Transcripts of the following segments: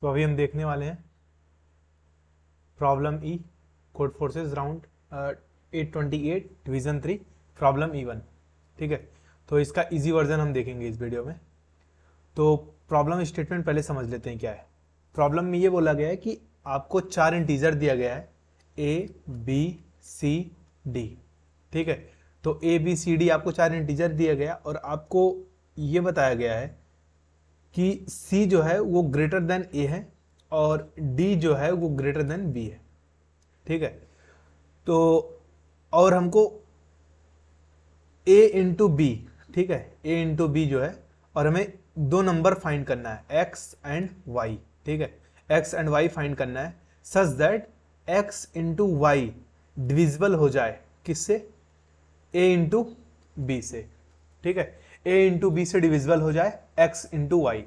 तो अभी हम देखने वाले हैं problem E, Codeforces round 828 division 3 problem E1। ठीक है, तो इसका इजी वर्जन हम देखेंगे इस वीडियो में। तो प्रॉब्लम स्टेटमेंट पहले समझ लेते हैं क्या है। प्रॉब्लम में ये बोला गया है कि आपको 4 इंटीजर दिया गया है A, B, C, D। ठीक है, तो A, B, C, D आपको 4 इंटीजर दिया गया और आपको ये बताया गया है कि C जो है वो ग्रेटर देन A है और D जो है वो ग्रेटर देन B है। ठीक है, तो और हमको A इंटू बी, ठीक है, A इंटू बी जो है, और हमें दो नंबर फाइंड करना है X एंड Y। ठीक है, X एंड Y फाइंड करना है such that X into Y divisible हो जाए किससे? A इंटू बी से। ठीक है, A इंटू बी से डिविजिबल हो जाए X इंटू वाई।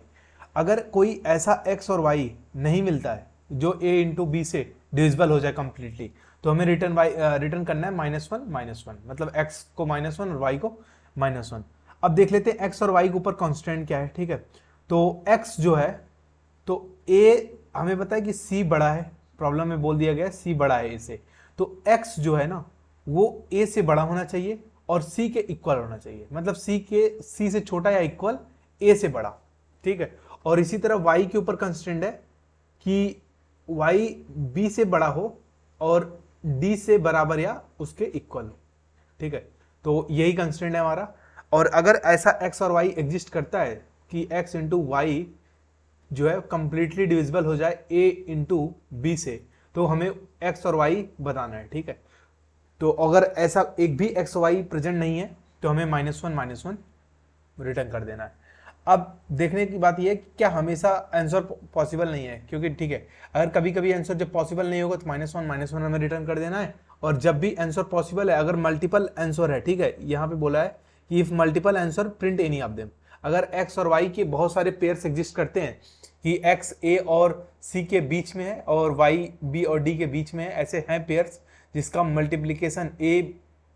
अगर कोई ऐसा X और Y नहीं मिलता है जो A इंटू बी से डिविजिबल हो जाए कंप्लीटली, तो हमें रिटर्न करना है -1 मतलब x को -1 और y को -1। अब देख लेते हैं x और y के ऊपर कांस्टेंट क्या है। ठीक है, तो x जो है, तो a हमें पता है कि c बड़ा है, प्रॉब्लम में बोल दिया गया है c बड़ा है a से, तो x जो है ना वो a से बड़ा होना चाहिए और c के इक्वल होना चाहिए, मतलब c से छोटा या इक्वल a से बड़ा। ठीक है, और इसी तरह y के ऊपर कंस्टेंट है कि y b से बड़ा हो और d से बराबर या उसके इक्वल हो। ठीक है, तो यही कंस्टेंट है हमारा। और अगर ऐसा x और y एग्जिस्ट करता है कि x इंटू वाई जो है कंप्लीटली डिविजिबल हो जाए a इंटू बी से, तो हमें x और y बताना है। ठीक है, तो अगर ऐसा एक भी x और y प्रेजेंट नहीं है तो हमें -1 रिटर्न कर देना है। अब देखने की बात यह है कि क्या हमेशा आंसर पॉसिबल नहीं है, क्योंकि ठीक है, अगर कभी कभी आंसर जब पॉसिबल नहीं होगा तो -1 हमें रिटर्न कर देना है, और जब भी आंसर पॉसिबल है, अगर मल्टीपल आंसर है, ठीक है, यहाँ पे बोला है कि if multiple answer print any of them. अगर x और y के बहुत सारे पेयर्स एग्जिस्ट करते हैं कि x a और c के बीच में है और y b और d के बीच में है, ऐसे हैं पेयर्स जिसका मल्टीप्लीकेशन a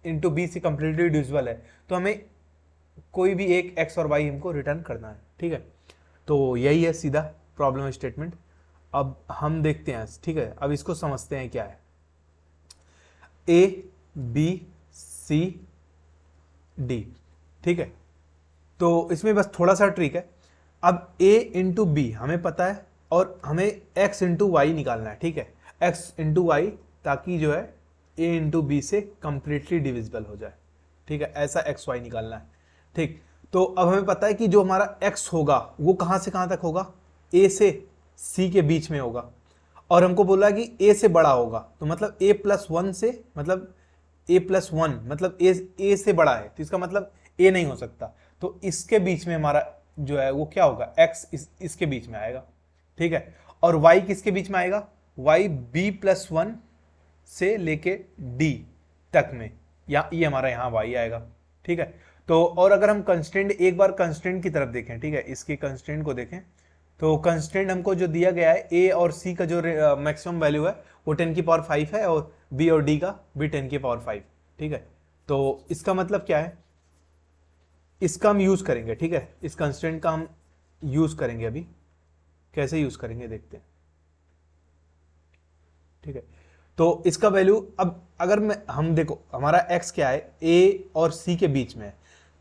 इंटू बी से कंप्लीटली डिविजिबल है, तो हमें कोई भी एक x और y हमको रिटर्न करना है। ठीक है, तो यही है सीधा प्रॉब्लम स्टेटमेंट। अब हम देखते हैं, ठीक है, अब इसको समझते हैं क्या है। A, B, C, D। ठीक है, तो इसमें बस थोड़ा सा ट्रिक है। अब A इंटू बी हमें पता है और हमें x इंटू वाई निकालना है। ठीक है, x इंटू वाई, ताकि जो है A इंटू बी से कंप्लीटली डिविजिबल हो जाए। ठीक है, ऐसा x y निकालना है। ठीक, तो अब हमें पता है कि जो हमारा x होगा वो कहां से कहां तक होगा? a से c के बीच में होगा, और हमको बोला कि a से बड़ा होगा, तो मतलब a+1 से, मतलब a+1 मतलब a से बड़ा है, तो इसका मतलब a नहीं हो सकता, तो इसके बीच में हमारा जो है वो क्या होगा? x इसके बीच में आएगा। ठीक है, और y किसके बीच में आएगा? y b+1 से लेके d तक में, या ये हमारा यहाँ y आएगा। ठीक है, तो और अगर हम कंस्टेंट, एक बार कंस्टेंट की तरफ देखें, ठीक है, इसकी कंस्टेंट को देखें, तो कंस्टेंट हमको जो दिया गया है a और c का जो मैक्सिमम वैल्यू है वो 10⁵ है और b और d का भी 10⁵। ठीक है, तो इसका मतलब क्या है? इसका हम यूज करेंगे। ठीक है, इस कंस्टेंट का हम यूज करेंगे। अभी कैसे यूज करेंगे देखते हैं। ठीक है, तो इसका वैल्यू, अब अगर हम देखो हमारा x क्या है, a और c के बीच में है,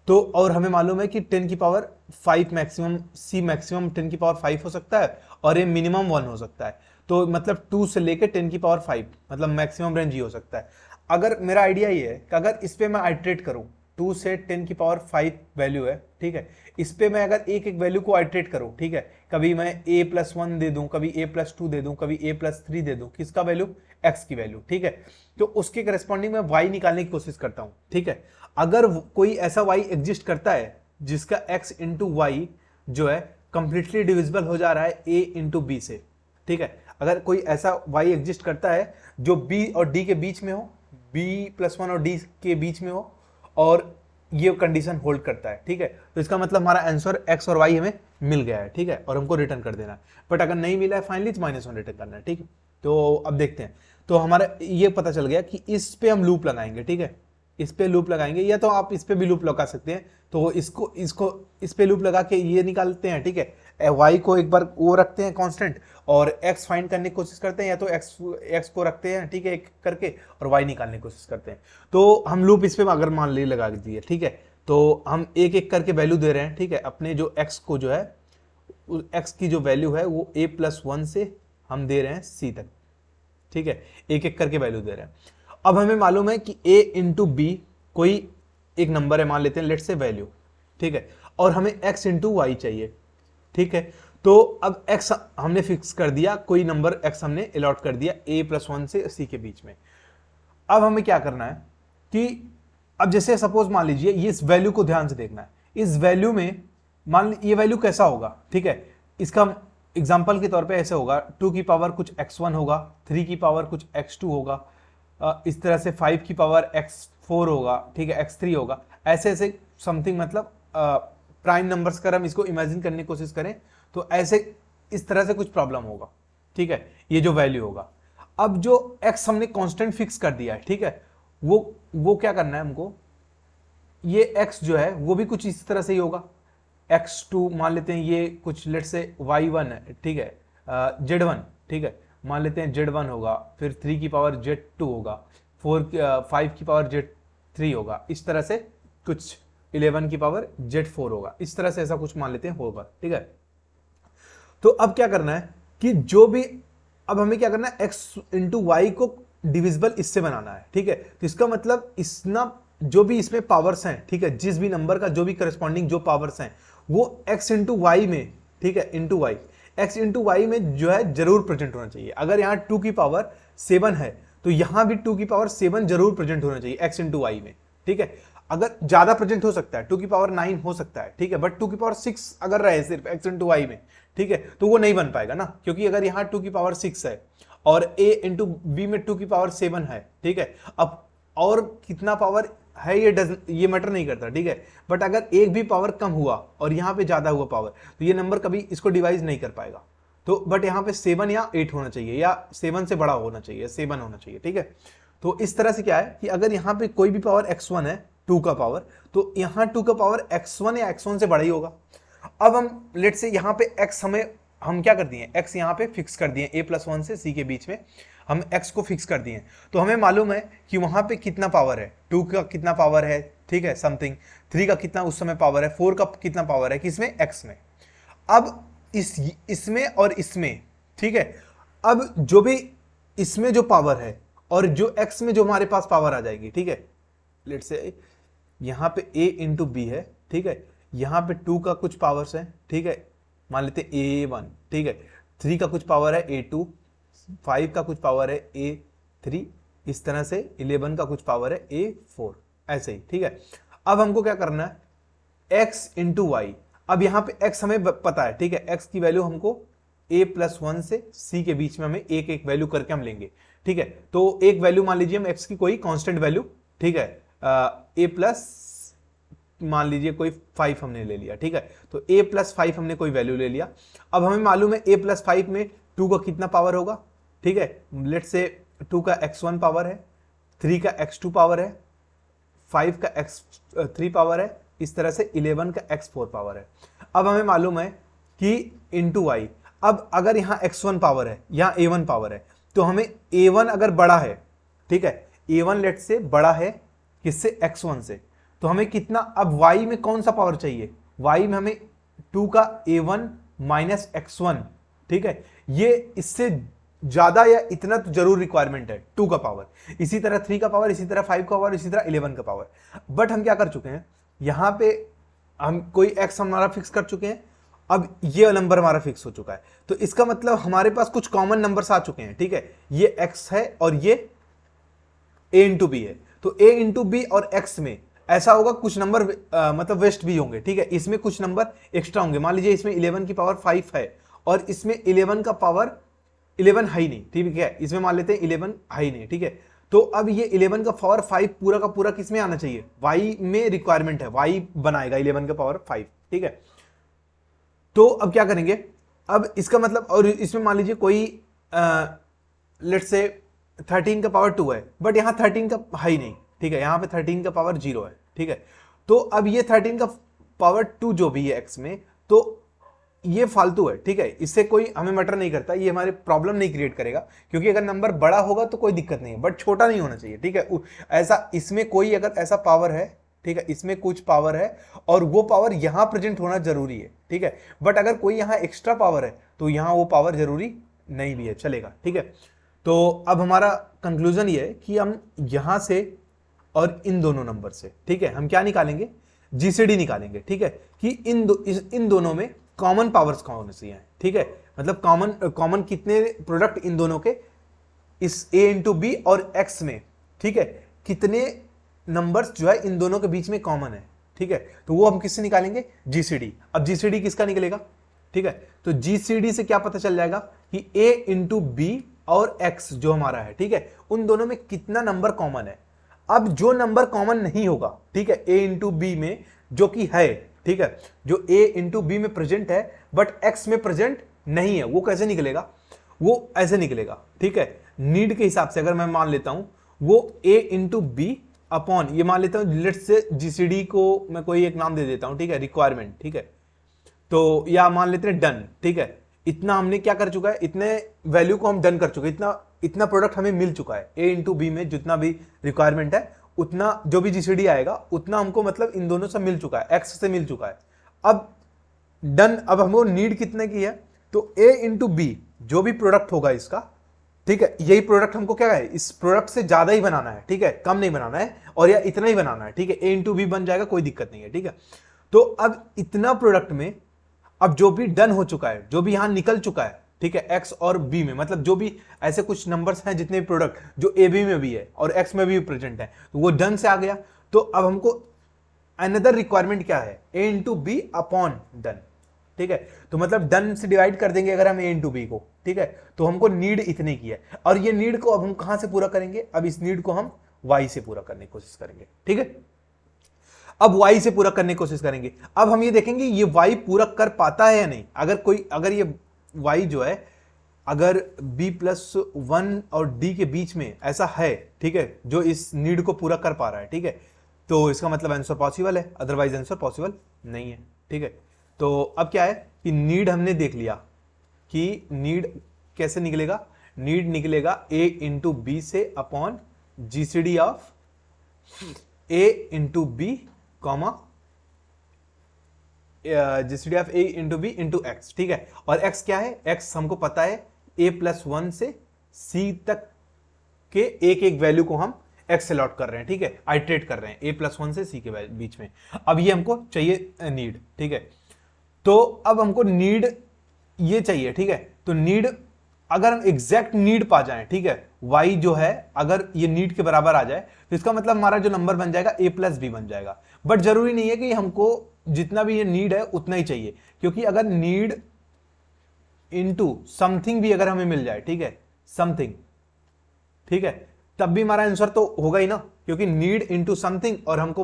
तो और हमें मालूम है कि 10⁵ मैक्सिमम, c मैक्सिमम 10⁵ हो सकता है और a मिनिमम 1 हो सकता है, तो मतलब 2 से लेके 10⁵, मतलब मैक्सिमम रेंज ही हो सकता है। अगर मेरा आइडिया ये है कि अगर इस पे मैं आइट्रेट करूं, 2 से 10⁵ वैल्यू है, ठीक है, इस पे मैं अगर एक एक वैल्यू को आइट्रेट करूं, ठीक है, कभी मैं a+1 दे दूं, कभी a+2 दे दूं, कभी a+3 दे दूं, किसका वैल्यू? x की वैल्यू। ठीक है, तो उसके करस्पॉन्डिंग में y निकालने की कोशिश करता हूं। ठीक है, अगर कोई ऐसा y एग्जिस्ट करता है जिसका x इंटू वाई जो है कंप्लीटली डिविजिबल हो जा रहा है a इंटू बी से, ठीक है, अगर कोई ऐसा y एग्जिस्ट करता है जो b और d के बीच में हो, b+1 और d के बीच में हो, और ये कंडीशन होल्ड करता है, ठीक है, तो इसका मतलब हमारा आंसर x और y हमें मिल गया है। ठीक है, और हमको रिटर्न कर देना है। बट अगर नहीं मिला है फाइनली तो -1 रिटर्न करना है। ठीक है, तो अब देखते हैं। तो हमारा ये पता चल गया कि इस पे हम लूप लगाएंगे। ठीक है, इस पे लूप लगाएंगे, या तो आप इस पे भी लूप लगा सकते हैं, तो इसको इसको इस पे लूप लगा के ये निकालते हैं। ठीक है, वाई को एक बार वो रखते हैं कांस्टेंट और एक्स फाइंड करने की कोशिश करते हैं, या तो एक्स को रखते हैं, ठीक है, एक करके, और वाई निकालने की कोशिश करते हैं। तो हम लूप इस पे अगर मान ली लगा दिए, ठीक है, तो हम एक एक करके वैल्यू दे रहे हैं, ठीक है, अपने जो एक्स को जो है एक्स की जो वैल्यू है वो a+1 से हम दे रहे हैं c तक, ठीक है, एक एक करके वैल्यू दे रहे हैं। अब हमें मालूम है कि a इंटू बी कोई एक नंबर है, मान लेते हैं लेट से वैल्यू, ठीक है, और हमें x इंटू वाई चाहिए, ठीक है। तो अब x हमने फिक्स कर दिया, कोई नंबर x हमने अलॉट कर दिया a+1 से c के बीच में। अब हमें क्या करना है कि अब जैसे सपोज मान लीजिए ये इस वैल्यू को ध्यान से देखना है, इस वैल्यू में मान ये वैल्यू कैसा होगा, ठीक है, इसका एग्जांपल के तौर पे ऐसे होगा 2 की पावर कुछ x1 होगा, 3 की पावर कुछ x2 होगा, इस तरह से 5 की पावर x4 होगा, ठीक है, x3 होगा, ऐसे ऐसे समथिंग, मतलब प्राइम नंबर्स कर हम इसको इमेजिन करने की कोशिश करें तो ऐसे इस तरह से कुछ प्रॉब्लम होगा, ठीक है, ये जो वैल्यू होगा। अब जो x हमने कांस्टेंट फिक्स कर दिया है, ठीक है, वो क्या करना है हमको, ये x जो है वो भी कुछ इस तरह से ही होगा, x2 मान लेते हैं, ये कुछ लेट से y1 है, ठीक है, z1, ठीक है, मान लेते हैं z1 होगा, फिर 3 की पावर z2 होगा, 5 की पावर z3 होगा, इस तरह से कुछ 11 की पावर z4 होगा, इस तरह से ऐसा कुछ मान लेते हैं होगा, ठीक है। तो अब क्या करना है कि जो भी, अब हमें क्या करना है, x इंटू वाई को डिविजिबल इससे बनाना है, ठीक है। तो इसका मतलब इसना जो भी इसमें पावर्स हैं, ठीक है, जिस भी नंबर का जो भी करस्पॉन्डिंग जो पावर्स हैं वो x इंटू वाई में, ठीक है, into Y, x into Y में जो है जरूर प्रेजेंट होना चाहिए। अगर यहाँ 2 की पावर 7 है तो यहाँ भी 2 की पावर 7 जरूर प्रेजेंट होना चाहिए x इंटू वाई में, ठीक है। अगर ज्यादा प्रेजेंट हो सकता है, 2 की पावर 9 हो सकता है, ठीक है, बट 2 की पावर 6 अगर रहे सिर्फ x इंटू वाई में, ठीक है, तो वो नहीं बन पाएगा ना, क्योंकि अगर यहाँ 2 की पावर 6 है और a इंटू बी में 2 की पावर 7 है, ठीक है, अब और कितना पावर है ये मैटर नहीं करता, ठीक है, बट अगर एक भी पावर कम हुआ और यहाँ पे ज्यादा हुआ पावर तो ये नंबर कभी इसको डिवाइड नहीं कर पाएगा। तो बट यहाँ पे 7 या 8 होना चाहिए, या 7 से बड़ा होना चाहिए, 7 होना चाहिए, ठीक है। तो इस तरह से क्या है कि अगर यहाँ पे कोई भी पावर x1 है, 2 का पावर, तो यहाँ 2 का पावर x1 या x1 से बड़ा ही होगा। अब हम लेट से यहाँ पे x हम क्या कर दिए, x यहाँ पे फिक्स कर दिए, a+1 से c के बीच में हम x को फिक्स कर दिए, तो हमें मालूम है कि वहां पे कितना पावर है, 2 का कितना पावर है, ठीक है, समथिंग, 3 का कितना उस समय पावर है, 4 का कितना पावर है, किसमें, x में। अब इसमें और इसमें, ठीक है, अब जो भी इसमें जो पावर है और जो x में जो हमारे पास पावर आ जाएगी, ठीक है, लेट से यहाँ पे a इंटू बी है, ठीक है, यहाँ पे 2 का कुछ पावर्स है, ठीक है, मान लेते a1, ठीक है, 3 का कुछ पावर है a2, 5 का कुछ पावर है a3, इस तरह से 11 का कुछ पावर है a4, ऐसे ही, ठीक है। अब हमको क्या करना है, x इंटू वाई, अब यहाँ पे x हमें पता है, ठीक है, x की वैल्यू हमको a+1 से c के बीच में हमें एक एक वैल्यू करके हम लेंगे, ठीक है। तो एक वैल्यू मान लीजिए हम x की कोई कांस्टेंट वैल्यू, ठीक है, a+ मान लीजिए कोई 5 हमने ले लिया, ठीक है, तो a+5 हमने कोई वैल्यू ले लिया। अब हमें मालूम है a+5 में 2 का कितना पावर होगा, ठीक है, लेट से 2 का x1 पावर है, 3 का x2 पावर है, 5 का x3 पावर है, इस तरह से 11 का x4 पावर है। अब हमें मालूम है कि इंटू वाई, अब अगर यहाँ x1 पावर है, यहाँ a1 पावर है, तो हमें a1 अगर बड़ा है, ठीक है, a1 लेट से बड़ा है किससे, x1 से, तो हमें कितना, अब y में कौन सा पावर चाहिए, y में हमें 2 का a1 माइनस x1, ठीक है, ये इससे ज्यादा या इतना तो जरूर रिक्वायरमेंट है 2 का पावर, इसी तरह 3 का पावर, इसी तरह 5 का पावर, इसी तरह 11 का पावर। बट हम क्या कर चुके हैं, यहाँ पे हम कोई x हमारा फिक्स कर चुके हैं, अब ये नंबर हमारा फिक्स हो चुका है, तो इसका मतलब हमारे पास कुछ कॉमन नंबर्स आ चुके हैं, ठीक है, ये x है और ये a इंटू बी है, तो a इंटू बी और x में ऐसा होगा कुछ नंबर मतलब वेस्ट भी होंगे, ठीक है, इसमें कुछ नंबर एक्स्ट्रा होंगे, मान लीजिए इसमें 11 की पावर 5 है और इसमें 11 का पावर 11 है ही नहीं, ठीक है, इसमें मान लेते हैं 11 है ही नहीं, ठीक है। तो अब ये 11 का पावर 5 पूरा का पूरा किसमें आना चाहिए, y में रिक्वायरमेंट है, y बनाएगा 11 का पावर 5, ठीक है। तो अब क्या करेंगे, अब इसका मतलब, और इसमें मान लीजिए कोई लेट से 13 का पावर 2 है, बट यहाँ 13 का है ही नहीं, ठीक है, यहाँ पे 13 का पावर 0 है, ठीक है। तो अब ये 13 का पावर 2 जो भी है x में, तो ये फालतू है, ठीक है, इससे कोई हमें मैटर नहीं करता, ये हमारे प्रॉब्लम नहीं क्रिएट करेगा, क्योंकि अगर नंबर बड़ा होगा तो कोई दिक्कत नहीं है, बट छोटा नहीं होना चाहिए, ठीक है। ऐसा इसमें कोई अगर ऐसा पावर है, ठीक है, इसमें कुछ पावर है और वो पावर यहां प्रेजेंट होना जरूरी है, ठीक है, बट अगर कोई यहां एक्स्ट्रा पावर है तो यहां वो पावर जरूरी नहीं भी है, चलेगा, ठीक है। तो अब हमारा कंक्लूजन ये है कि हम यहां से और इन दोनों नंबर से, ठीक है, हम क्या निकालेंगे, जीसीडी निकालेंगे, ठीक है, कि इन दोनों में कॉमन पावर्स कौन सी हैं, ठीक है, मतलब कॉमन कितने प्रोडक्ट इन दोनों के, इस a इंटू बी और x में, ठीक है, कितने नंबर्स जो है इन दोनों के बीच में कॉमन है, ठीक है, तो वो हम किससे निकालेंगे, जीसीडी। अब जीसीडी किसका निकलेगा, ठीक है, तो जीसीडी से क्या पता चल जाएगा कि a इंटू बी और x जो हमारा है, ठीक है, उन दोनों में कितना नंबर कॉमन है। अब जो नंबर कॉमन नहीं होगा, ठीक है, a इंटू बी में जो कि है, ठीक है, जो a इंटू बी में प्रेजेंट है बट x में प्रेजेंट नहीं है, वो कैसे निकलेगा, वो ऐसे निकलेगा, ठीक है, नीड के हिसाब से अगर मैं मान लेता हूं वो a इंटू बी अपॉन, ये मान लेता हूं लेट्स से जीसीडी को मैं कोई एक नाम दे देता हूं, ठीक है, रिक्वायरमेंट, ठीक है, तो या मान लेते हैं डन, ठीक है, इतना हमने क्या कर चुका है, इतने वैल्यू को हम डन कर चुके, इतना प्रोडक्ट हमें मिल चुका है, a इंटू बी में जितना भी रिक्वायरमेंट है उतना जो भी जीसीडी आएगा उतना हमको मतलब इन दोनों से मिल चुका है, x से मिल चुका है। अब डन, अब हमको नीड कितने की है, तो a इंटू बी जो भी प्रोडक्ट होगा इसका, ठीक है, यही प्रोडक्ट हमको क्या है, इस प्रोडक्ट से ज्यादा ही बनाना है, ठीक है, कम नहीं बनाना है, और या इतना ही बनाना है, ठीक है, a इंटू बी बन जाएगा, कोई दिक्कत नहीं है, ठीक है। तो अब इतना प्रोडक्ट में अब जो भी डन हो चुका है, जो भी यहां निकल चुका है, ठीक है, x और b में, मतलब जो भी ऐसे कुछ नंबर्स हैं जितने भी प्रोडक्ट जो a b में भी है और x में भी प्रेजेंट है, तो वो डन से आ गया। तो अब हमको अनदर रिक्वायरमेंट क्या है, a into B upon done, ठीक है, तो मतलब डन से डिवाइड कर देंगे अगर हम a इंटू बी को, ठीक है, तो हमको नीड इतने की है, और ये नीड को अब हम कहां से पूरा करेंगे, अब इस नीड को हम y से पूरा करने की कोशिश करेंगे, ठीक है, अब y से पूरा करने की कोशिश करेंगे। अब हम ये देखेंगे ये y पूरा कर पाता है या नहीं, अगर ये y जो है अगर b प्लस 1 और d के बीच में ऐसा है, ठीक है, जो इस नीड को पूरा कर पा रहा है, ठीक है, तो इसका मतलब आंसर पॉसिबल है, अदरवाइज आंसर पॉसिबल नहीं है, ठीक है। तो अब क्या है कि नीड हमने देख लिया कि नीड कैसे निकलेगा, नीड निकलेगा a इंटू बी से upon GCD of a into B comma GCD of a into B into X, ठीक है, और x क्या है, x हमको पता है a प्लस 1 से c तक के एक एक वैल्यू को हम x से लॉट कर रहे हैं, ठीक है, आइट्रेट कर रहे हैं a प्लस 1 से c के बीच में। अब ये हमको चाहिए नीड, ठीक है, तो अब हमको नीड ये चाहिए, ठीक है, तो नीड अगर हम एग्जैक्ट नीड पा जाएं, ठीक है, y जो है अगर ये नीड के बराबर आ जाए तो इसका मतलब हमारा जो नंबर बन जाएगा a प्लस बी बन जाएगा। बट जरूरी नहीं है कि हमको जितना भी ये नीड है उतना ही चाहिए, क्योंकि अगर नीड इनटू समथिंग भी अगर हमें मिल जाए, ठीक है, समथिंग, ठीक है, तब भी हमारा आंसर तो होगा ही ना, क्योंकि नीड इनटू समथिंग और हमको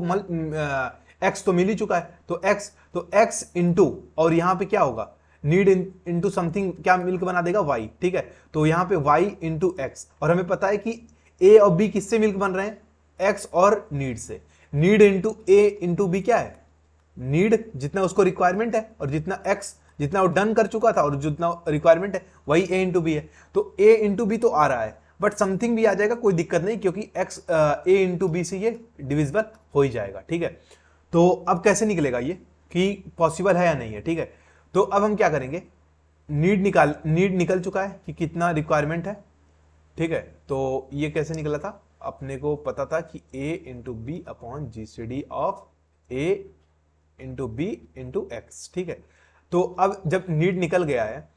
x तो मिल ही चुका है, तो x इनटू और यहां पे क्या होगा, नीड इनटू समथिंग क्या मिलकर बना देगा y, ठीक है, तो यहां पे y इंटू एक्स, और हमें पता है कि a और b किससे मिलकर बन रहे हैं, x और नीड से। Need into a into B क्या है, नीड जितना उसको रिक्वायरमेंट है और जितना वो डन कर चुका था और जितना रिक्वायरमेंट है वही a इंटू बी है, तो a इंटू बी तो आ रहा है, बट समथिंग भी आ जाएगा, कोई दिक्कत नहीं, क्योंकि x a इंटू बी से ये डिविजिबल हो ही जाएगा, ठीक है। तो अब कैसे निकलेगा ये कि पॉसिबल है या नहीं है, ठीक है, तो अब हम क्या करेंगे, नीड निकल चुका है कि कितना रिक्वायरमेंट है, ठीक है, तो ये कैसे निकला था, अपने को पता था कि a into B upon GCD of a into B into X, ठीक है। तो अब जब नीड निकल गया है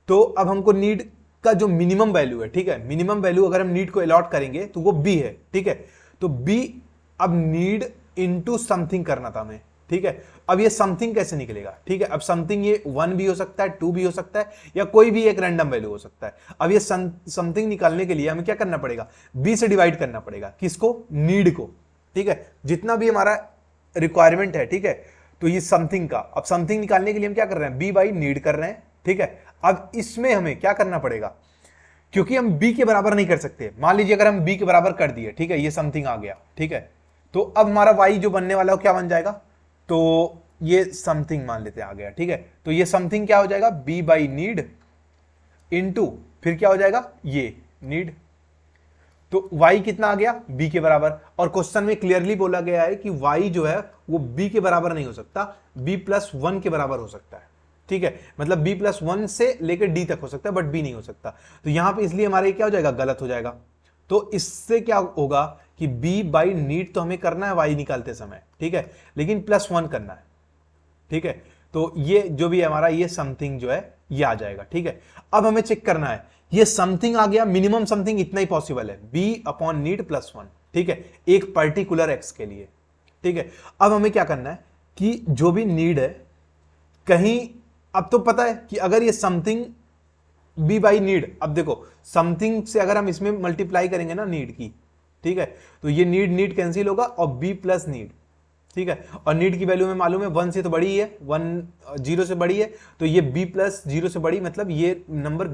तो अब हमको नीड का जो मिनिमम वैल्यू है, ठीक है, मिनिमम वैल्यू अगर हम नीड को अलॉट करेंगे तो वो b है, ठीक है, तो b अब नीड इंटू समथिंग करना था हमें, ठीक है। अब ये समथिंग कैसे निकलेगा, ठीक है, अब समथिंग ये 1 भी हो सकता है, 2 भी हो सकता है, या कोई भी एक रैंडम वैल्यू हो सकता है। अब ये समथिंग निकालने के लिए हमें क्या करना पड़ेगा, b से डिवाइड करना पड़ेगा, किसको, नीड को, ठीक है, जितना भी हमारा रिक्वायरमेंट है, ठीक है, तो ये समथिंग का, अब समथिंग निकालने के लिए हम क्या कर रहे हैं, b बाई नीड कर रहे हैं, ठीक है। अब इसमें हमें क्या करना पड़ेगा, क्योंकि हम b के बराबर नहीं कर सकते, मान लीजिए अगर हम b के बराबर कर दिए, ठीक है, ये समथिंग आ गया, ठीक है, तो अब हमारा y जो बनने वाला है क्या बन जाएगा, तो ये समथिंग मान लेते हैं आ गया, ठीक है। तो ये समथिंग क्या हो जाएगा, बी बाई नीड इनटू फिर क्या हो जाएगा ये नीड। तो y कितना आ गया, b के बराबर। और क्वेश्चन में क्लियरली बोला गया है कि y जो है वो b के बराबर नहीं हो सकता, b+1 के बराबर हो सकता है, ठीक है। मतलब b+1 से लेकर d तक हो सकता है, बट b नहीं हो सकता। तो यहां पे इसलिए हमारे क्या हो जाएगा, गलत हो जाएगा। तो इससे क्या होगा कि b बाई नीड तो हमें करना है y निकालते समय, ठीक है, लेकिन +1 करना है, ठीक है। तो ये जो भी हमारा ये समथिंग जो है ये आ जाएगा, ठीक है। अब हमें चेक करना है, ये समथिंग आ गया, मिनिमम समथिंग इतना ही पॉसिबल है, b/नीड +1, ठीक है, एक पर्टिकुलर x के लिए, ठीक है। अब हमें क्या करना है कि जो भी नीड है कहीं, अब तो पता है कि अगर ये समथिंग b बाई नीड, अब देखो समथिंग से अगर हम इसमें मल्टीप्लाई करेंगे ना नीड की, ठीक है, तो ये नीड कैंसिल होगा और b प्लस नीड, ठीक है। और नीड की वैल्यू में मालूम है 1 से तो बड़ी है, 1 0 से बड़ी है, तो ये b+0 से बड़ी, मतलब ये नंबर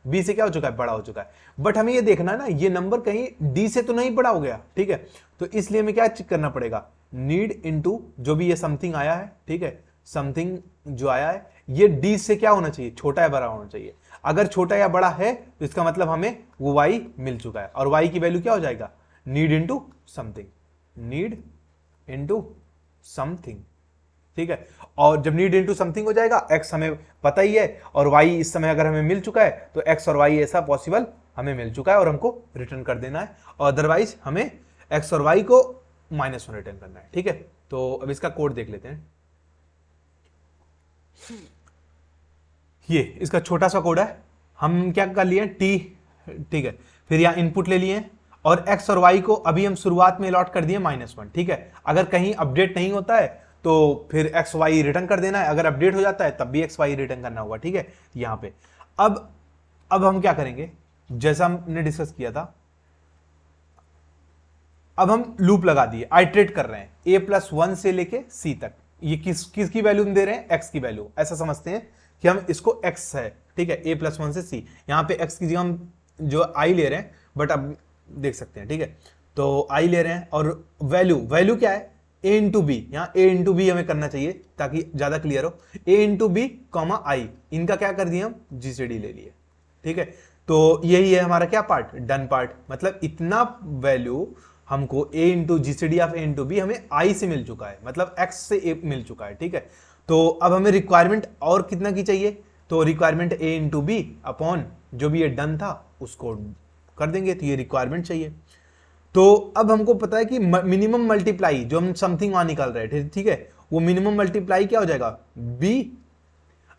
b से क्या हो चुका है, बड़ा हो चुका है। बट हमें ये देखना है ना ये नंबर कहीं d से तो नहीं बड़ा हो गया, ठीक है। तो इसलिए हमें क्या चेक करना पड़ेगा, नीड इनटू जो भी ये समथिंग आया है, ठीक है, समथिंग जो आया है ये d से क्या होना चाहिए, छोटा या बड़ा होना चाहिए। अगर छोटा या बड़ा है तो इसका मतलब हमें वो y मिल चुका है, और y की वैल्यू क्या हो जाएगा, need into something, need into something, ठीक है। और जब नीड इनटू समथिंग हो जाएगा, x हमें पता ही है और y इस समय अगर हमें मिल चुका है, तो x और y ऐसा पॉसिबल हमें मिल चुका है और हमको रिटर्न कर देना है, और अदरवाइज हमें x और y को -1 रिटर्न करना है, ठीक है। तो अब इसका कोड देख लेते हैं। ये इसका छोटा सा कोड है, हम क्या कर लिए t, ठीक है, फिर यहां इनपुट ले लिए और x और y को अभी हम शुरुआत में अलॉट कर दिए -1, ठीक है। अगर कहीं अपडेट नहीं होता है तो फिर x y रिटर्न कर देना है, अगर अपडेट हो जाता है तब भी x y रिटर्न करना होगा, ठीक है, यहां पे। अब हम क्या करेंगे, जैसा हमने डिस्कस किया था, अब हम लूप लगा दिए, आइट्रेट कर रहे हैं a+1 से लेके c तक। ये किसकी वैल्यू हम दे रहे हैं, x की वैल्यू, ऐसा समझते हैं कि हम इसको x है, ठीक है, a+1 से c, यहां पे x की जगह हम जो i ले रहे हैं, बट अब देख सकते हैं, ठीक है। तो i ले रहे हैं और वैल्यू क्या है, a इंटू बी, यहाँ a इंटू बी हमें करना चाहिए ताकि ज्यादा क्लियर हो, a इंटू बी कॉमा आई, इनका क्या कर दिया हम GCD ले लिए, ठीक है। तो यही है हमारा क्या पार्ट, डन पार्ट, मतलब इतना वैल्यू हमको a into GCD of a into B हमें i से मिल चुका है, मतलब x से a मिल चुका है, ठीक है। तो अब हमें रिक्वायरमेंट और कितना की चाहिए, तो requirement a into B upon जो भी ये डन था उसको कर देंगे, तो ये रिक्वायरमेंट चाहिए। तो अब हमको पता है कि मिनिमम मल्टीप्लाई जो हम समथिंग वहां निकाल रहे थे, ठीक है, वो मिनिमम मल्टीप्लाई क्या हो जाएगा, b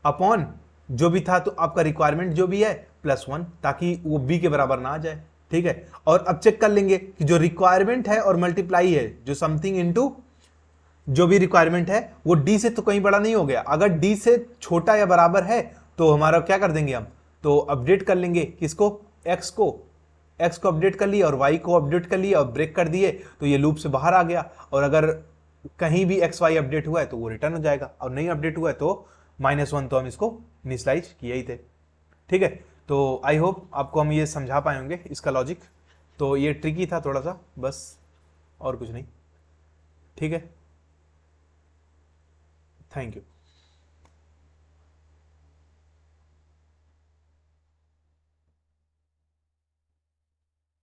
अपॉन जो भी था, तो आपका रिक्वायरमेंट जो भी है +1, ताकि वो b के बराबर ना आ जाए, ठीक है। और अब चेक कर लेंगे कि जो रिक्वायरमेंट है और मल्टीप्लाई है, जो समथिंग इनटू जो भी रिक्वायरमेंट है वो d से तो कहीं बड़ा नहीं हो गया। अगर d से छोटा या बराबर है तो हमारा क्या कर देंगे हम, तो अपडेट कर लेंगे किसको, x को अपडेट कर लिया और y को अपडेट कर लिया और ब्रेक कर दिए, तो ये लूप से बाहर आ गया। और अगर कहीं भी x y अपडेट हुआ है तो वो रिटर्न हो जाएगा, और नहीं अपडेट हुआ है तो -1, तो हम इसको इनिशियलाइज किए ही थे, ठीक है। तो आई होप आपको हम ये समझा पाए होंगे इसका लॉजिक। तो ये ट्रिकी था थोड़ा सा, बस और कुछ नहीं, ठीक है। Thank you.